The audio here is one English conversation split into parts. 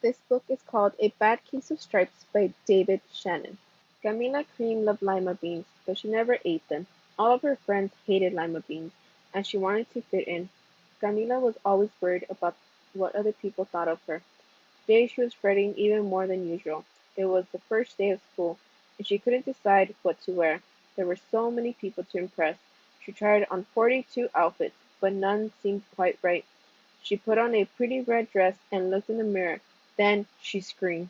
This book is called A Bad Case of Stripes by David Shannon. Camilla Cream loved lima beans, but she never ate them. All of her friends hated lima beans, and she wanted to fit in. Camilla was always worried about what other people thought of her. Today she was fretting even more than usual. It was the first day of school, and she couldn't decide what to wear. There were so many people to impress. She tried on 42 outfits, but none seemed quite right. She put on a pretty red dress and looked in the mirror. Then she screamed.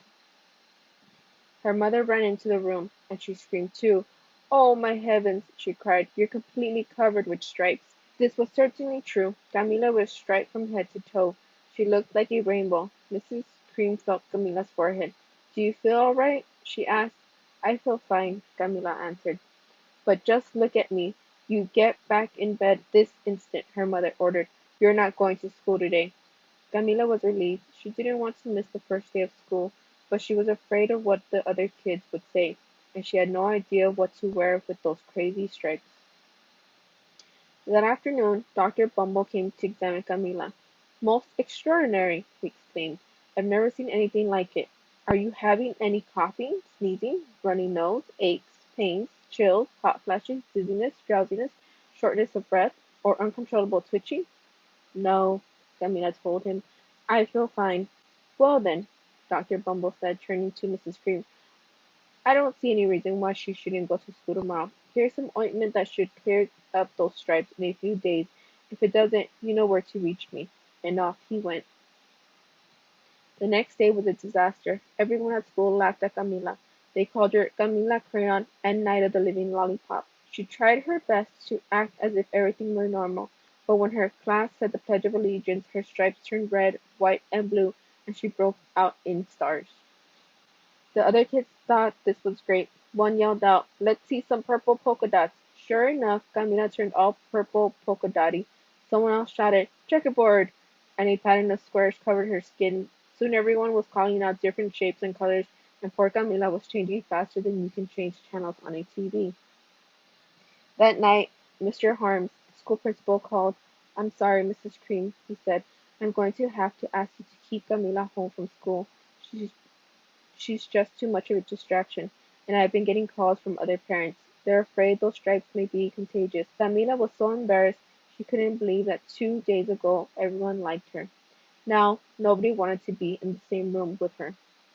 Her mother ran into the room, and she screamed too. "Oh, my heavens!" she cried. "You're completely covered with stripes." This was certainly true. Camilla was striped from head to toe. She looked like a rainbow. Mrs. Cream felt Camilla's forehead. "Do you feel all right?" she asked. "I feel fine," Camilla answered. "But just look at me. You get back in bed this instant," her mother ordered. "You're not going to school today." Camilla was relieved. She didn't want to miss the first day of school, but she was afraid of what the other kids would say, and she had no idea what to wear with those crazy stripes. That afternoon, Dr. Bumble came to examine Camilla. "Most extraordinary!" he exclaimed. "I've never seen anything like it. Are you having any coughing, sneezing, runny nose, aches, pains, chills, hot flashes, dizziness, drowsiness, shortness of breath, or uncontrollable twitching?" "No," Camilla told him. "I feel fine." "Well, then," Dr. Bumble said, turning to Mrs. Cream, "I don't see any reason why she shouldn't go to school tomorrow. Here's some ointment that should clear up those stripes in a few days. If it doesn't, you know where to reach me." And off he went. The next day was a disaster. Everyone at school laughed at Camilla. They called her Camilla Crayon and Night of the Living Lollipop. She tried her best to act as if everything were normal, but when her class said the Pledge of Allegiance, her stripes turned red, white, and blue, and she broke out in stars. The other kids thought this was great. One yelled out, "Let's see some purple polka dots." Sure enough, Camila turned all purple polka dotty. Someone else shouted, "Checkerboard!" and a pattern of squares covered her skin. Soon everyone was calling out different shapes and colors, and poor Camila was changing faster than you can change channels on a TV. That night, Mr. Harms, the school principal, called. "I'm sorry, Mrs. Cream," he said. "I'm going to have to ask you to keep Camila home from school. She's She's just too much of a distraction, and I've been getting calls from other parents. They're afraid those stripes may be contagious." Camila was so embarrassed she couldn't believe that 2 days ago everyone liked her. Now nobody wanted to be in the same room with her.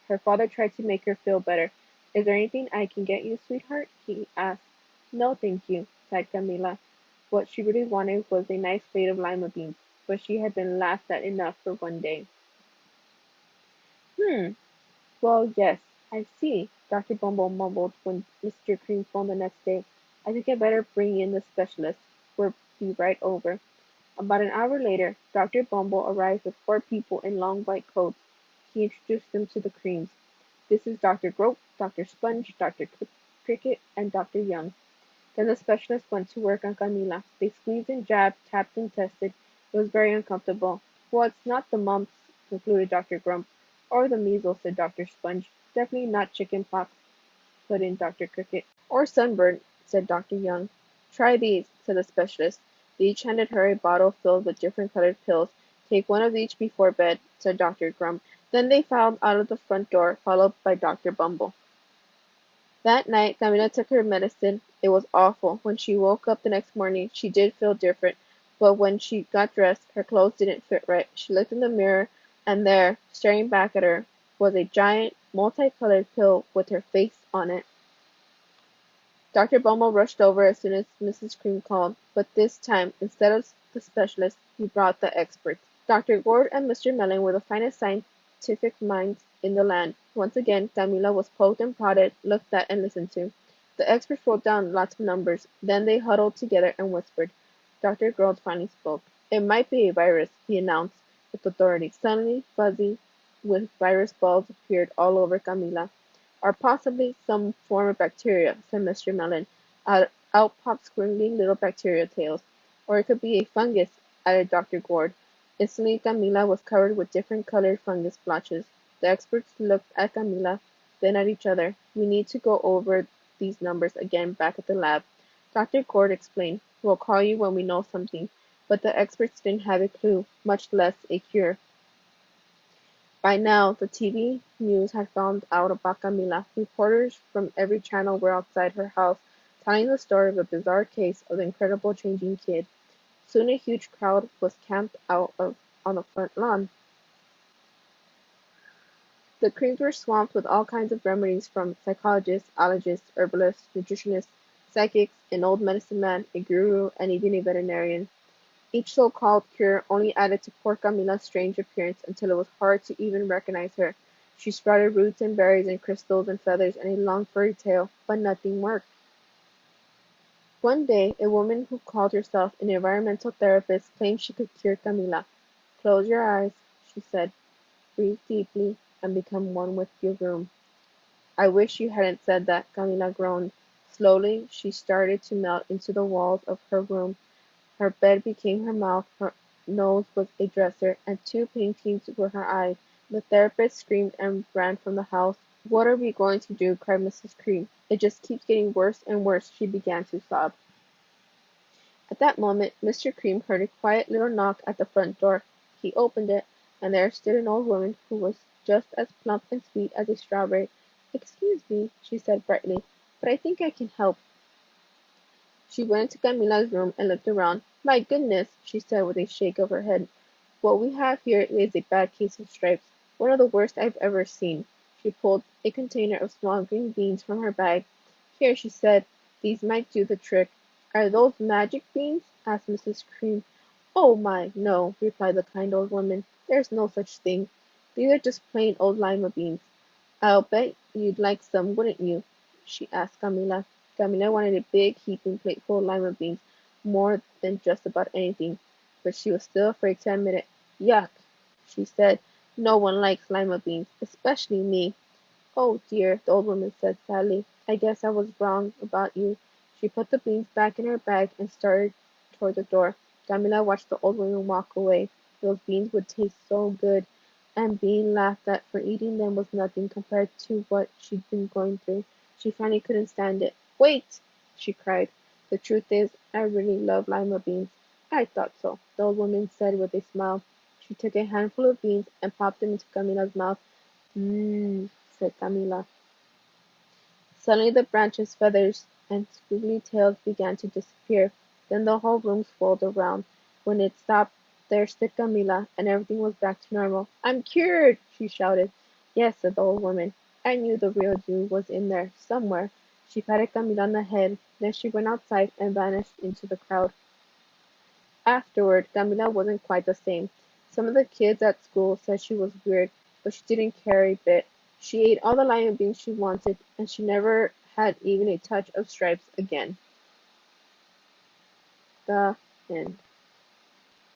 Her father tried to make her feel better. "Is there anything I can get you, sweetheart?" he asked. "No, thank you," sighed Camila. What she really wanted was a nice plate of lima beans, but she had been laughed at enough for one day. "Hmm, well, yes, I see," Dr. Bumble mumbled when Mr. Cream phoned the next day. "I think I'd better bring in the specialist. We'll be right over." About an hour later, Dr. Bumble arrived with 4 people in long white coats. He introduced them to the Creams. "This is Dr. Grope, Dr. Sponge, Dr. Cricket, and Dr. Young." Then the specialist went to work on Camila. They squeezed and jabbed, tapped and tested. It was very uncomfortable. "Well, it's not the mumps," concluded Dr. Grump. "Or the measles," said Dr. Sponge. "Definitely not chicken pox," put in Dr. Cricket. "Or sunburn," said Dr. Young. "Try these," said the specialist. They each handed her a bottle filled with different colored pills. "Take one of each before bed," said Dr. Grump. Then they filed out of the front door, followed by Dr. Bumble. That night Camilla took her medicine. It was awful. When she woke up the next morning she did feel different, but when she got dressed her clothes didn't fit right. She looked in the mirror, and there, staring back at her, was a giant, multicolored pill with her face on it. Dr. Bumble rushed over as soon as Mrs. Cream called, but this time, instead of the specialist, he brought the experts. Dr. Gord and Mr. Mellon were the finest scientific minds in the land. Once again Camilla was poked and prodded, looked at and listened to. The experts wrote down lots of numbers. Then they huddled together and whispered. Dr. Grold finally spoke. "It might be a virus," he announced with authority. Suddenly, fuzzy with virus balls appeared all over Camilla. "Or possibly some form of bacteria," said Mr. Mellon. Out popped squiggly little bacteria tails. "Or it could be a fungus," added Dr. Gord. Instantly Camilla was covered with different colored fungus blotches. The experts looked at Camilla, then at each other. "We need to go over these numbers again back at the lab," Dr. Gord explained. "We'll call you when we know something." But the experts didn't have a clue, much less a cure. By now, the TV news had found out about Camila. Reporters from every channel were outside her house, telling the story of the bizarre case of the incredible changing kid. Soon a huge crowd was camped on the front lawn. The creams were swamped with all kinds of remedies from psychologists, allergists, herbalists, nutritionists, psychics, an old medicine man, a guru, and even a veterinarian. Each so-called cure only added to poor Camilla's strange appearance until it was hard to even recognize her. She sprouted roots and berries and crystals and feathers and a long furry tail, but nothing worked. One day, a woman who called herself an environmental therapist claimed she could cure Camilla. "Close your eyes," she said, "breathe deeply, and become one with your room." "I wish you hadn't said that," Camilla groaned. Slowly, she started to melt into the walls of her room. Her bed became her mouth, her nose was a dresser, and two paintings were her eyes. The therapist screamed and ran from the house. "What are we going to do?" cried Mrs. Cream. "It just keeps getting worse and worse," she began to sob. At that moment Mr. Cream heard a quiet little knock at the front door. He opened it, and there stood an old woman who was just as plump and sweet as a strawberry. "Excuse me," she said brightly, "but I think I can help." She went into Camilla's room and looked around. "My goodness," she said with a shake of her head. "What we have here is a bad case of stripes, one of the worst I've ever seen." She pulled a container of small green beans from her bag. "Here," she said, "these might do the trick." "Are those magic beans?" asked Mrs. Cream. "Oh my, no," replied the kind old woman. "There's no such thing. These are just plain old lima beans." "I'll bet you'd like some, wouldn't you?" she asked Camilla. Camilla wanted a big, heaping plateful of lima beans more than just about anything, but she was still afraid to admit it. "Yuck," she said. "No one likes lima beans, especially me." "Oh dear," the old woman said sadly. "I guess I was wrong about you." She put the beans back in her bag and started toward the door. Camilla watched the old woman walk away. Those beans would taste so good, and being laughed at for eating them was nothing compared to what she'd been going through. She finally couldn't stand it. "Wait!" she cried. "The truth is, I really love lima beans." "I thought so," the old woman said with a smile. She took a handful of beans and popped them into Camilla's mouth. "Mmm," said Camilla. Suddenly the branches, feathers, and squiggly tails began to disappear. Then the whole room swirled around. When it stopped, there stood Camilla, and everything was back to normal. "I'm cured!" she shouted. "Yes," said the old woman. "I knew the real you was in there, somewhere." She patted Camilla on the head. Then she went outside and vanished into the crowd. Afterward, Camilla wasn't quite the same. Some of the kids at school said she was weird, but she didn't care a bit. She ate all the lima beans she wanted, and she never had even a touch of stripes again. The end.